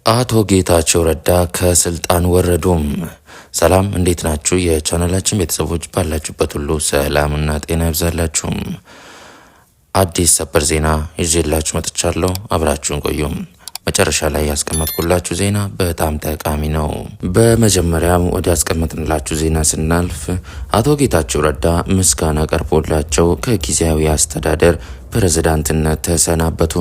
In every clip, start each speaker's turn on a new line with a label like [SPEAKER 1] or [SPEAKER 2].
[SPEAKER 1] አቶ ጌታቸው ረዳ ከስልጣን ወረዱም። ሰላም እንዴት ናችሁ? የቻናላችን ቤተሰቦች ባላችሁበት ሁሉ ሰላምና ጤና ይብዛላችሁ። አዲስ ሰበር ዜና ይዤላችሁ መጥቻለሁ። አብራችሁን ቆዩም። መጨረሻ ላይ ያስቀመጥኩላችሁ ዜና በጣም ጠቃሚ ነው። በመጀመሪያም ወደ ያስቀመጥንላችሁ ዜና ስናልፍ አቶ ጌታቸው ረዳ ምስጋና ቀርቦላቸው ከጊዜያዊ አስተዳደር ፕሬዝዳንትነት ተሰናበቱ።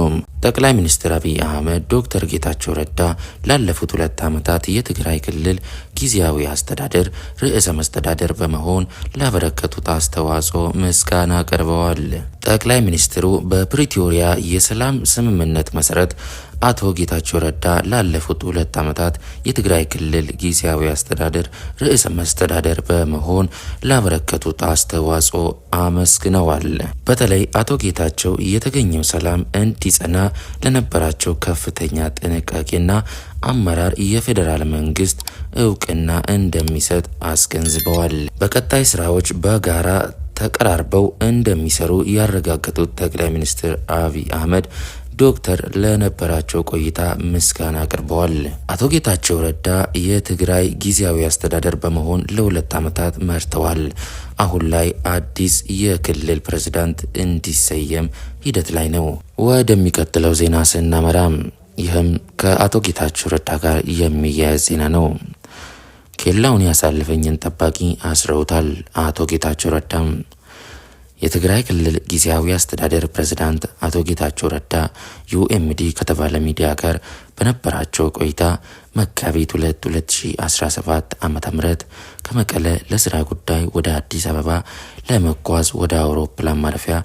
[SPEAKER 1] ጠቅላይ ሚኒስትር አብይ አህመድ ዶክተር ጌታቸው ረዳ ላለፉት 2 ዓመታት የትግራይ ክልል ጊዜያዊ አስተዳደር ርዕሰ መስተዳደር በመሆን ላበረከቱት አስተዋጽኦ ምስጋና አቅርበዋል። ጠቅላይ ሚኒስትሩ በፕሪቶሪያ የሰላም ስምምነት መሰረት አቶ ጌታቸው ረዳ ላለፉት 2 ዓመታት የትግራይ ክልል ጊዜያዊ አስተዳደር ርዕሰ መስተዳደር በመሆን ላበረከቱት አስተዋጽኦ አመስግነዋል። በተለይ አቶ ጌታቸው የተገኘው ሰላም እንዲጸና ለነበራቸው ከፍተኛ ጥንቃቄና አመራር የፌዴራል መንግስት እውቅና እንደሚሰጥ አስገንዝበዋል። በቀጣይ ስራዎች በጋራ ተቀራርበው እንደሚሰሩ ያረጋገጡት ጠቅላይ ሚኒስትር አብይ አህመድ ዶክተር ለነበራቸው ቆይታ ምስጋና አቅርበዋል። አቶ ጌታቸው ረዳ የትግራይ ጊዜያዊ አስተዳደር በመሆን ለ2 ዓመታት መርተዋል። አሁን ላይ አዲስ የክልል ፕሬዝዳንት እንዲሰየም ሂደት ላይ ነው። ወደሚቀጥለው ዜና ስናመራም ይህም ከአቶ ጌታቸው ረዳ ጋር የሚያያዝ ዜና ነው። ኬላውን ያሳለፈኝን ጠባቂ አስረውታል። አቶ ጌታቸው ረዳም የትግራይ ክልል ጊዜያዊ አስተዳደር ፕሬዝዳንት አቶ ጌታቸው ረዳ ዩኤምዲ ከተባለ ሚዲያ ጋር በነበራቸው ቆይታ መጋቢት 2 2017 ዓ.ም ከመቀለ ለስራ ጉዳይ ወደ አዲስ አበባ ለመጓዝ ወደ አውሮፕላን ማረፊያ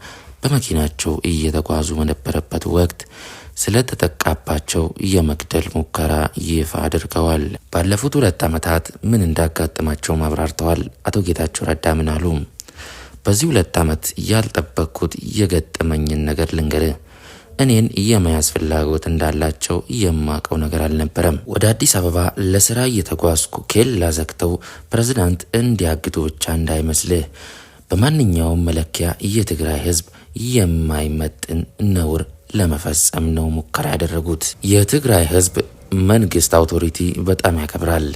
[SPEAKER 1] በመኪናቸው እየተጓዙ በነበረበት ወቅት ስለተጠቃባቸው የመግደል ሙከራ ይፋ አድርገዋል። ባለፉት 2 ዓመታት ምን እንዳጋጠማቸው አብራርተዋል። አቶ ጌታቸው ረዳ ምን አሉ? በዚህ 2 ዓመት ያልጠበቅኩት የገጠመኝን ነገር ልንገርህ። እኔን የመያዝ ፍላጎት እንዳላቸው የማቀው ነገር አልነበረም። ወደ አዲስ አበባ ለስራ እየተጓዝኩ ኬላ ዘግተው ፕሬዝዳንት እንዲያግቱ ብቻ እንዳይመስልህ፣ በማንኛውም መለኪያ የትግራይ ህዝብ የማይመጥን ነውር ለመፈጸም ነው ሙከራ ያደረጉት። የትግራይ ህዝብ መንግስት አውቶሪቲ በጣም ያከብራል።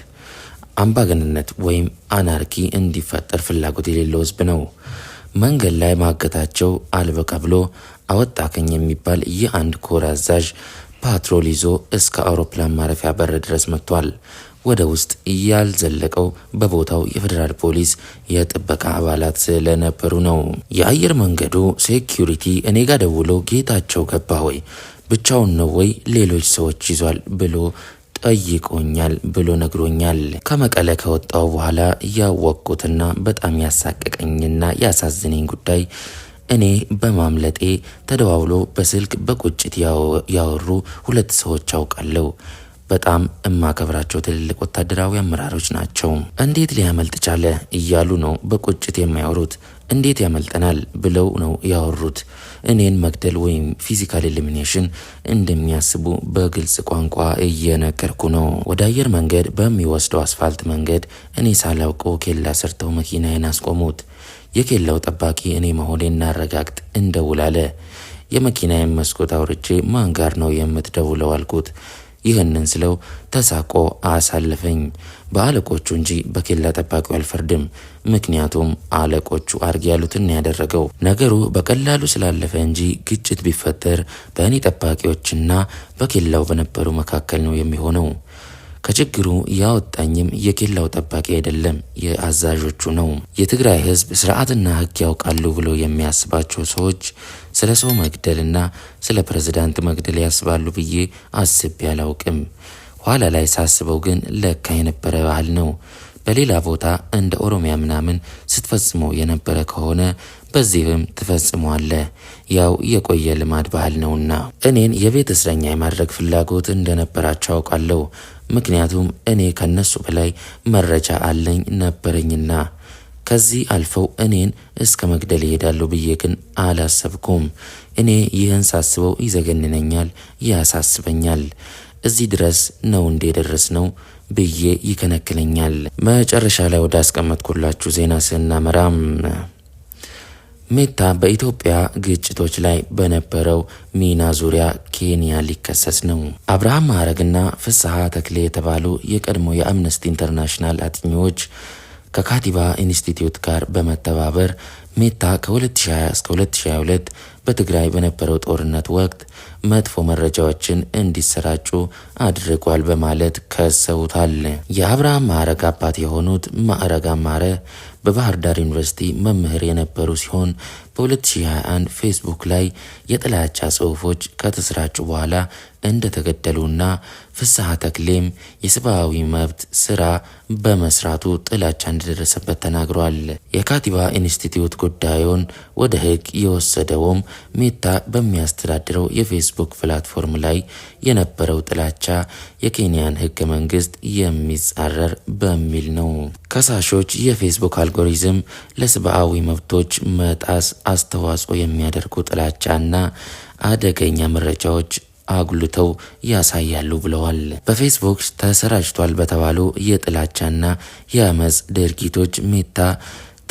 [SPEAKER 1] አምባገነንነት ወይም አናርኪ እንዲፈጠር ፍላጎት የሌለው ህዝብ ነው። መንገድ ላይ ማገታቸው አልበቃ ብሎ አወጣከኝ የሚባል የአንድ ኮር አዛዥ ፓትሮል ይዞ እስከ አውሮፕላን ማረፊያ በር ድረስ መጥቷል። ወደ ውስጥ ያልዘለቀው በቦታው የፌዴራል ፖሊስ የጥበቃ አባላት ስለነበሩ ነው። የአየር መንገዱ ሴኩሪቲ እኔ ጋር ደውሎ ጌታቸው ገባ ወይ፣ ብቻውን ነው ወይ ሌሎች ሰዎች ይዟል ብሎ ጠይቆኛል ብሎ ነግሮኛል። ከመቀለ ከወጣው በኋላ ያወቅኩትና በጣም ያሳቀቀኝና ያሳዝነኝ ጉዳይ እኔ በማምለጤ ተደዋውሎ በስልክ በቁጭት ያወሩ 2 ሰዎች አውቃለሁ። በጣም እማከብራቸው ትልልቅ ወታደራዊ አመራሮች ናቸው። እንዴት ሊያመልጥ ቻለ እያሉ ነው በቁጭት የሚያወሩት። እንዴት ያመልጠናል ብለው ነው ያወሩት። እኔን መግደል ወይም ፊዚካል ኤሊሚኔሽን እንደሚያስቡ በግልጽ ቋንቋ እየነገርኩ ነው። ወደ አየር መንገድ በሚወስደው አስፋልት መንገድ እኔ ሳላውቀው ኬላ ሰርተው መኪናዬን አስቆሙት። የኬላው ጠባቂ እኔ መሆኔን እናረጋግጥ እንደውላለ። የመኪናዬን መስኮት አውርጄ ማን ጋር ነው የምትደውለው አልኩት። ይህንን ስለው ተሳቆ አሳለፈኝ። በአለቆቹ እንጂ በኬላ ጠባቂው አልፈርድም። ምክንያቱም አለቆቹ አርግ ያሉትን ያደረገው። ነገሩ በቀላሉ ስላለፈ እንጂ ግጭት ቢፈጠር በእኔ ጠባቂዎችና በኬላው በነበሩ መካከል ነው የሚሆነው። ከችግሩ ያወጣኝም የኬላው ጠባቂ አይደለም፣ የአዛዦቹ ነው። የትግራይ ህዝብ ስርዓትና ህግ ያውቃሉ ብሎ የሚያስባቸው ሰዎች ስለ ሰው መግደልና ስለ ፕሬዝዳንት መግደል ያስባሉ ብዬ አስቤ አላውቅም። ኋላ ላይ ሳስበው ግን ለካ የነበረ ባህል ነው። በሌላ ቦታ እንደ ኦሮሚያ ምናምን ስትፈጽመው የነበረ ከሆነ በዚህም ትፈጽመዋለህ። ያው የቆየ ልማድ ባህል ነውና። እኔን የቤት እስረኛ የማድረግ ፍላጎት እንደነበራቸው አውቃለሁ። ምክንያቱም እኔ ከነሱ በላይ መረጃ አለኝ ነበረኝና። ከዚህ አልፈው እኔን እስከ መግደል ይሄዳሉ ብዬ ግን አላሰብኩም። እኔ ይህን ሳስበው ይዘገንነኛል፣ ያሳስበኛል። እዚህ ድረስ ነው እንደ ደረስ ነው ብዬ ይከነክለኛል። መጨረሻ ላይ ወደ አስቀመጥኩላችሁ ዜና ስናመራም ሜታ በኢትዮጵያ ግጭቶች ላይ በነበረው ሚና ዙሪያ ኬንያ ሊከሰስ ነው። አብርሃም ማዕረግና ፍስሐ ተክሌ የተባሉ የቀድሞ የአምነስቲ ኢንተርናሽናል አጥኚዎች ከካቲባ ኢንስቲትዩት ጋር በመተባበር ሜታ ከ2020 እስከ 2022 በትግራይ በነበረው ጦርነት ወቅት መጥፎ መረጃዎችን እንዲሰራጩ አድርጓል በማለት ከሰውታል። የአብርሃም ማዕረግ አባት የሆኑት ማዕረግ አማረ በባህር ዳር ዩኒቨርሲቲ መምህር የነበሩ ሲሆን በ2021 ፌስቡክ ላይ የጥላቻ ጽሑፎች ከተሰራጩ በኋላ እንደተገደሉና ፍስሐ ተክሌም የሰብአዊ መብት ስራ በመስራቱ ጥላቻ እንደደረሰበት ተናግሯል። የካቲባ ኢንስቲትዩት ጉዳዩን ወደ ሕግ የወሰደውም ሜታ በሚያስተዳድረው የፌስቡክ ፕላትፎርም ላይ የነበረው ጥላቻ የኬንያን ሕገ መንግስት የሚጻረር በሚል ነው። ከሳሾች የፌስቡክ አልጎሪዝም ለሰብአዊ መብቶች መጣስ አስተዋጽኦ የሚያደርጉ ጥላቻና አደገኛ መረጃዎች አጉልተው ያሳያሉ ብለዋል። በፌስቡክ ተሰራጭቷል በተባሉ የጥላቻና የአመጽ ድርጊቶች ሜታ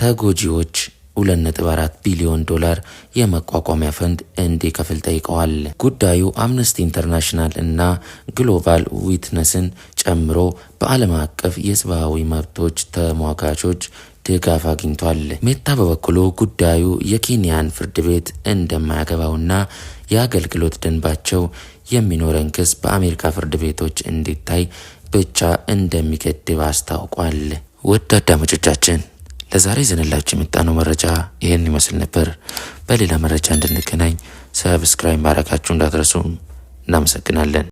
[SPEAKER 1] ተጎጂዎች $2.4 ቢሊዮን የመቋቋሚያ ፈንድ እንዲከፍል ጠይቀዋል። ጉዳዩ አምነስቲ ኢንተርናሽናል እና ግሎባል ዊትነስን ጨምሮ በዓለም አቀፍ የሰብአዊ መብቶች ተሟጋቾች ድጋፍ አግኝቷል። ሜታ በበኩሉ ጉዳዩ የኬንያን ፍርድ ቤት እንደማያገባውና የአገልግሎት ደንባቸው የሚኖረን ክስ በአሜሪካ ፍርድ ቤቶች እንዲታይ ብቻ እንደሚገድብ አስታውቋል። ውድ አድማጮቻችን ለዛሬ ይዘንላችሁ የመጣነው መረጃ ይህን ይመስል ነበር። በሌላ መረጃ እንድንገናኝ ሰብስክራይብ ማድረጋችሁ እንዳትረሱ። እናመሰግናለን።